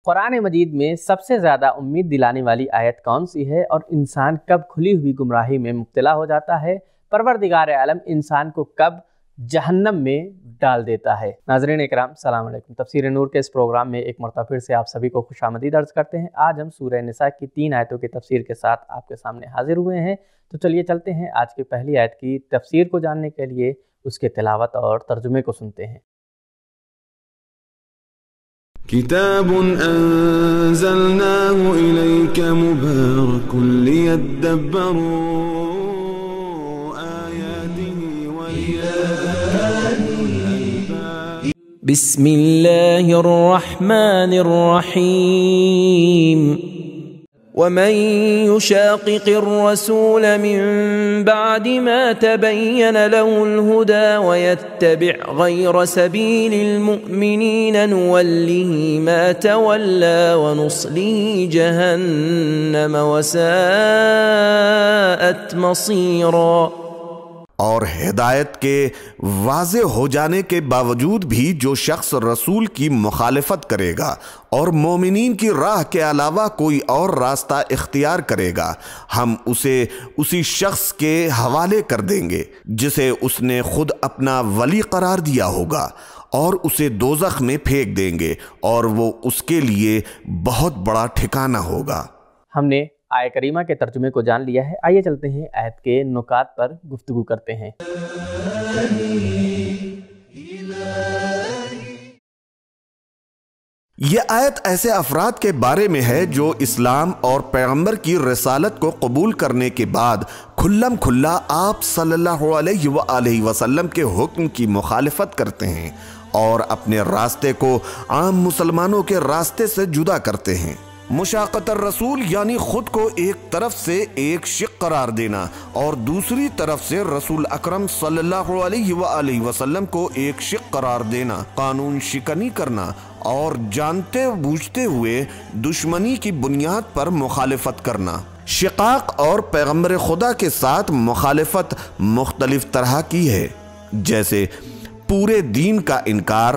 قرآن مجید میں سب سے زیادہ امید دلانے والی آیت کون سی ہے اور انسان کب کھلی ہوئی گمراہی میں مبتلا ہو جاتا ہے؟ پروردگار عالم انسان کو کب جہنم میں ڈال دیتا ہے؟ ناظرین اکرام السلام علیکم۔ تفسیر نور کے اس پروگرام میں ایک مرتبہ پھر سے آپ سبھی کو خوش آمدید عرض کرتے ہیں۔ آج ہم سورہ نساء کی 3 آیتوں کی تفسیر کے ساتھ آپ کے سامنے حاضر ہوئے ہیں، تو چلیے چلتے ہیں آج کی پہلی آیت کی تفسیر کو جاننے کے لیے اس کے تلاوت اور ترجمے کو سنتے ہیں۔ کتاب انزلناه الیک مبارک لیدبروا آیاته ولیتذکروا بسم اللہ الرحمن الرحیم ومن يشاقق الرسول من بعد ما تبين له الهدى ويتبع غير سبيل المؤمنين نوله ما تولى ونصله جهنم وساءت مصيرا۔ اور ہدایت کے واضح ہو جانے کے باوجود بھی جو شخص رسول کی مخالفت کرے گا اور مومنین کی راہ کے علاوہ کوئی اور راستہ اختیار کرے گا، ہم اسے اسی شخص کے حوالے کر دیں گے جسے اس نے خود اپنا ولی قرار دیا ہوگا، اور اسے دوزخ میں پھینک دیں گے اور وہ اس کے لیے بہت بڑا ٹھکانہ ہوگا۔ ہم نے آیہ کریمہ کے ترجمے کو جان لیا ہے، آئیے چلتے ہیں آیت کے نکات پر گفتگو کرتے ہیں۔ یہ آیت ایسے افراد کے بارے میں ہے جو اسلام اور پیغمبر کی رسالت کو قبول کرنے کے بعد کھلم کھلا آپ صلی اللہ علیہ وآلہ وسلم کے حکم کی مخالفت کرتے ہیں اور اپنے راستے کو عام مسلمانوں کے راستے سے جدا کرتے ہیں۔ مشاقت الرسول یعنی خود کو ایک طرف سے ایک شق قرار دینا اور دوسری طرف سے رسول اکرم صلی اللہ علیہ وآلہ وسلم کو ایک شق قرار دینا، قانون شکنی کرنا اور جانتے بوجھتے ہوئے دشمنی کی بنیاد پر مخالفت کرنا۔ شقاق اور پیغمبر خدا کے ساتھ مخالفت مختلف طرح کی ہے، جیسے پورے دین کا انکار،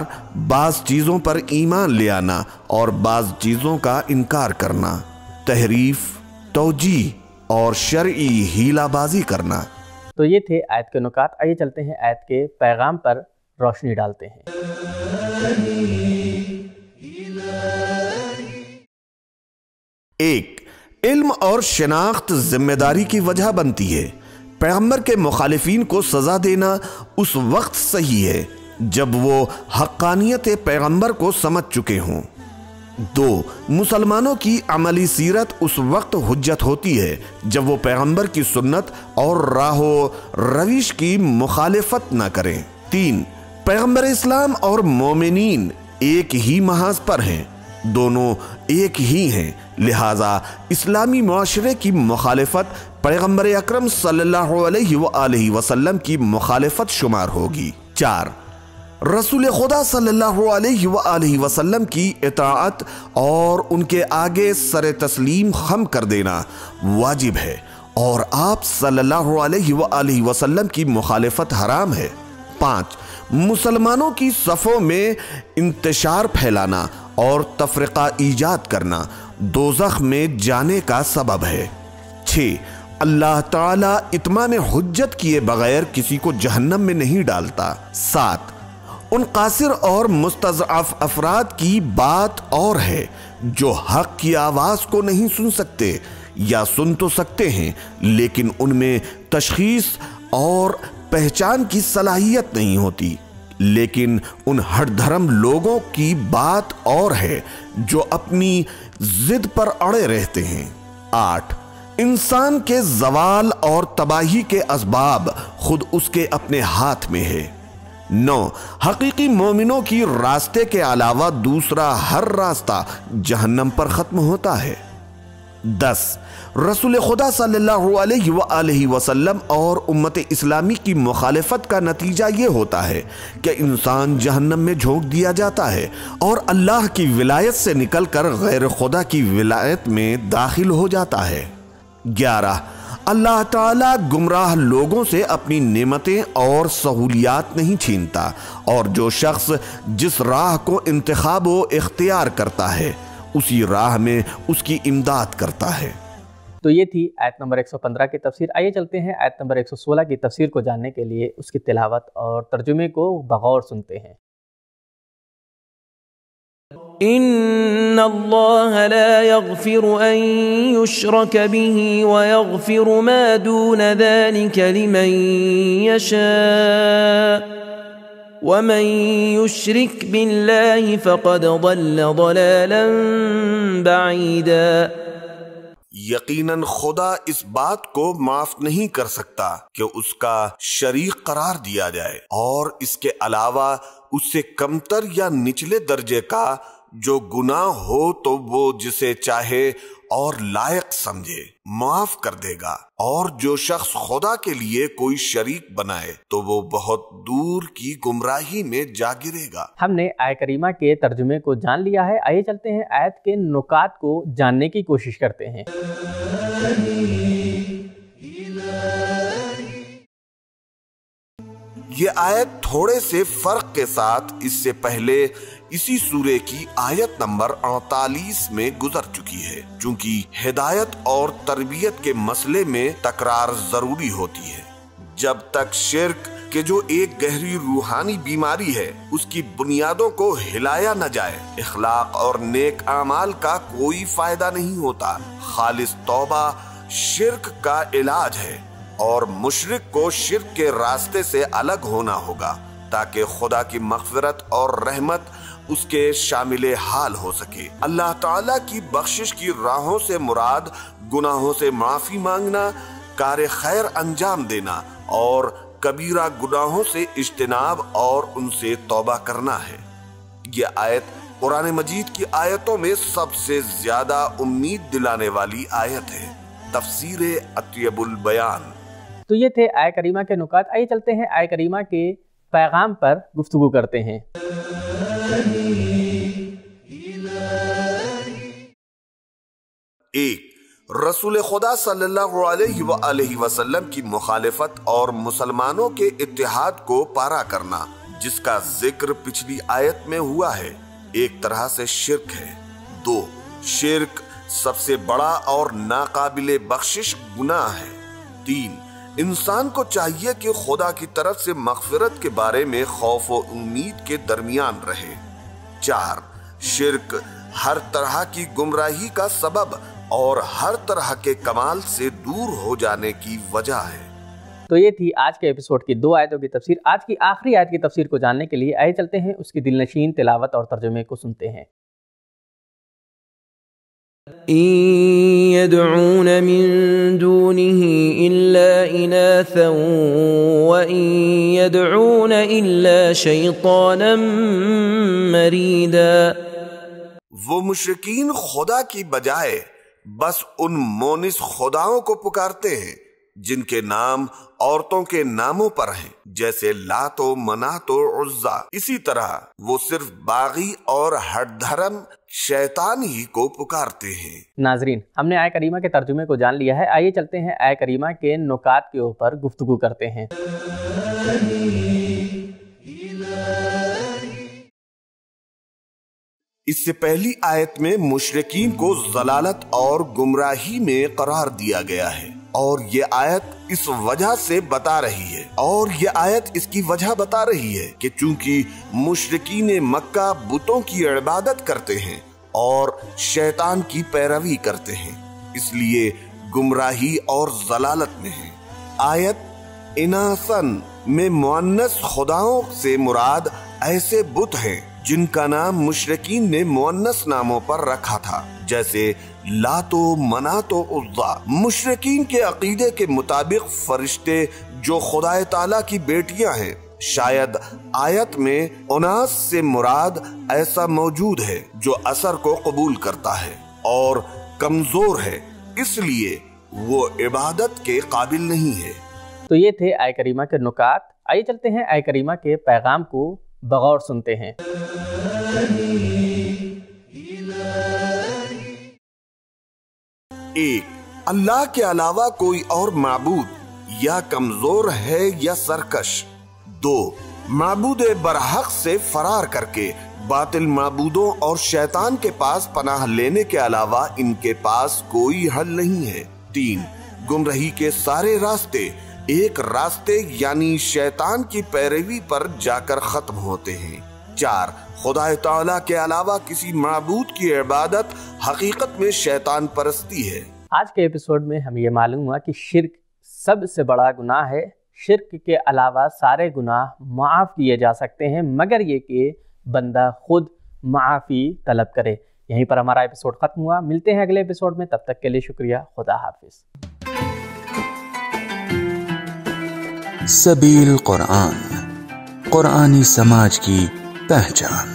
بعض چیزوں پر ایمان لے آنا اور بعض چیزوں کا انکار کرنا، تحریف، توجیہ اور شرعی ہیلہ بازی کرنا۔ تو یہ تھے آیت کے نکات، آئیے چلتے ہیں آیت کے پیغام پر روشنی ڈالتے ہیں۔ 1. علم اور شناخت ذمہ داری کی وجہ بنتی ہے۔ پیغمبر کے مخالفین کو سزا دینا اس وقت صحیح ہے جب وہ حقانیت پیغمبر کو سمجھ چکے ہوں۔ 2. مسلمانوں کی عملی سیرت اس وقت حجت ہوتی ہے جب وہ پیغمبر کی سنت اور راہ و روش کی مخالفت نہ کریں۔ 3. پیغمبر اسلام اور مومنین ایک ہی محاذ پر ہیں، دونوں ایک ہی ہیں، لہٰذا اسلامی معاشرے کی مخالفت پیغمبر اکرم صلی اللہ علیہ وآلہ وسلم کی مخالفت شمار ہوگی۔ 4. رسول خدا صلی اللہ علیہ وآلہ وسلم کی اطاعت اور ان کے آگے سر تسلیم خم کر دینا واجب ہے، اور آپ صلی اللہ علیہ وآلہ وسلم کی مخالفت حرام ہے۔ 5. مسلمانوں کی صفوں میں انتشار پھیلانا اور تفرقہ ایجاد کرنا دوزخ میں جانے کا سبب ہے۔ 6. اللہ تعالیٰ اتمام حجت کیے بغیر کسی کو جہنم میں نہیں ڈالتا۔ 7. ان قاصر اور مستضعف افراد کی بات اور ہے جو حق کی آواز کو نہیں سن سکتے یا سن تو سکتے ہیں لیکن ان میں تشخیص اور پہچان کی صلاحیت نہیں ہوتی، لیکن ان ہٹ دھرم لوگوں کی بات اور ہے جو اپنی ضد پر اڑے رہتے ہیں۔ 8. انسان کے زوال اور تباہی کے اسباب خود اس کے اپنے ہاتھ میں ہے۔ 9. حقیقی مومنوں کی راستے کے علاوہ دوسرا ہر راستہ جہنم پر ختم ہوتا ہے۔ 10. رسول خدا صلی اللہ علیہ وآلہ وسلم اور امت اسلامی کی مخالفت کا نتیجہ یہ ہوتا ہے کہ انسان جہنم میں جھونک دیا جاتا ہے اور اللہ کی ولایت سے نکل کر غیر خدا کی ولایت میں داخل ہو جاتا ہے۔ 11. اللہ تعالیٰ گمراہ لوگوں سے اپنی نعمتیں اور سہولیات نہیں چھینتا، اور جو شخص جس راہ کو انتخاب و اختیار کرتا ہے اسی راہ میں اس کی امداد کرتا ہے۔ تو یہ تھی آیت نمبر 115 کی تفسیر۔ آئیے چلتے ہیں آیت نمبر 116 کی تفسیر کو جاننے کے لیے اس کی تلاوت اور ترجمے کو بغور سنتے ہیں۔ ان اللہ لا یغفر ان یشرک به ویغفر ما دون ذلك لمن یشاء ومن یشرک باللہ فقد ضل ضلالا بعیدا۔ یقیناً خدا اس بات کو معاف نہیں کر سکتا کہ اس کا شریک قرار دیا جائے، اور اس کے علاوہ اس سے کمتر یا نچلے درجے کا جو گناہ ہو تو وہ جسے چاہے اور لائق سمجھے معاف کر دے گا، اور جو شخص خدا کے لیے کوئی شریک بنائے تو وہ بہت دور کی گمراہی میں جا گرے گا۔ ہم نے آیت کریمہ کے ترجمے کو جان لیا ہے، آئیے چلتے ہیں آیت کے نکات کو جاننے کی کوشش کرتے ہیں۔ یہ آیت تھوڑے سے فرق کے ساتھ اس سے پہلے اسی سورے کی آیت نمبر 48 میں گزر چکی ہے، چونکہ ہدایت اور تربیت کے مسئلے میں تکرار ضروری ہوتی ہے۔ جب تک شرک کہ جو ایک گہری روحانی بیماری ہے اس کی بنیادوں کو ہلایا نہ جائے، اخلاق اور نیک اعمال کا کوئی فائدہ نہیں ہوتا۔ خالص توبہ شرک کا علاج ہے، اور مشرک کو شرک کے راستے سے الگ ہونا ہوگا تاکہ خدا کی مغفرت اور رحمت اس کے شامل حال ہو سکے۔ اللہ تعالیٰ کی بخشش کی راہوں سے مراد گناہوں سے معافی مانگنا، کار خیر انجام دینا اور کبیرہ گناہوں سے اجتناب اور ان سے توبہ کرنا ہے۔ یہ آیت قرآن مجید کی آیتوں میں سب سے زیادہ امید دلانے والی آیت ہے۔ تفسیر اطیب البیان۔ تو یہ تھے آیت کریمہ کے نکات۔ آئیے چلتے ہیں آیت کریمہ کے پیغام پر گفتگو کرتے ہیں۔ ایک، رسول خدا صلی اللہ علیہ وآلہ وسلم کی مخالفت اور مسلمانوں کے اتحاد کو پارا کرنا، جس کا ذکر پچھلی آیت میں ہوا ہے، ایک طرح سے شرک ہے۔ دو، شرک سب سے بڑا اور ناقابل بخشش گناہ ہے۔ تین، انسان کو چاہیے کہ خدا کی طرف سے مغفرت کے بارے میں خوف و امید کے درمیان رہے۔ چار، شرک ہر طرح کی گمراہی کا سبب اور ہر طرح کے کمال سے دور ہو جانے کی وجہ ہے۔ تو یہ تھی آج کے ایپیسوڈ کی 2 آیتوں کی تفسیر۔ آج کی آخری آیت کی تفسیر کو جاننے کے لیے آئے چلتے ہیں اس کی دلنشین تلاوت اور ترجمے کو سنتے ہیں۔ إن يدعون من دونه إلا إناثا وإن يدعون إلا شيطانا مريدا۔ وہ مشرکین خدا کی بجائے بس ان مونس خداؤں کو پکارتے ہیں جن کے نام عورتوں کے ناموں پر ہیں، جیسے لات و منات و عزا۔ اسی طرح وہ صرف باغی اور ہٹ دھرم شیطان ہی کو پکارتے ہیں۔ ناظرین، ہم نے آیت کریمہ کے ترجمے کو جان لیا ہے، آئیے چلتے ہیں آیت کریمہ کے نکات کے اوپر گفتگو کرتے ہیں۔ اس سے پہلی آیت میں مشرکین کو ضلالت اور گمراہی میں قرار دیا گیا ہے، اور یہ آیت اس وجہ سے بتا رہی ہے، اور یہ آیت اس کی وجہ بتا رہی ہے کہ چونکہ مشرکین مکہ بتوں کی عبادت کرتے ہیں اور شیطان کی پیروی کرتے ہیں، اس لیے گمراہی اور ضلالت میں ہیں۔ آیت اناسن میں مؤنث خداؤں سے مراد ایسے بت ہیں جن کا نام مشرکین نے مؤنث ناموں پر رکھا تھا، جیسے لات و منات و عزا۔ مشرکین کے عقیدے کے مطابق فرشتے جو خدا تعالیٰ کی بیٹیاں ہیں، شاید آیت میں اناس سے مراد ایسا موجود ہے جو اثر کو قبول کرتا ہے اور کمزور ہے، اس لیے وہ عبادت کے قابل نہیں ہے۔ تو یہ تھے آیت کریمہ کے نکات۔ آئیے چلتے ہیں آیت کریمہ کے پیغام کو بغور سنتے ہیں۔ ایک، اللہ کے علاوہ کوئی اور معبود یا کمزور ہے یا سرکش۔ دو، معبود برحق سے فرار کر کے باطل معبودوں اور شیطان کے پاس پناہ لینے کے علاوہ ان کے پاس کوئی حل نہیں ہے۔ 3 گمراہی کے سارے راستے ایک راستے یعنی شیطان کی پیروی پر جا کر ختم ہوتے ہیں۔ 4 خدا تعالیٰ کے علاوہ کسی معبود کی عبادت حقیقت میں شیطان پرستی ہے۔ آج کے ایپیسوڈ میں ہمیں یہ معلوم ہوا کہ شرک سب سے بڑا گناہ ہے۔ شرک کے علاوہ سارے گناہ معاف کیے جا سکتے ہیں مگر یہ کہ بندہ خود معافی طلب کرے۔ یہیں پر ہمارا ایپیسوڈ ختم ہوا۔ ملتے ہیں اگلے ایپیسوڈ میں، تب تک کے لیے شکریہ۔ خدا حافظ۔ سبیل قرآن، قرآنی سماج کی پہچان۔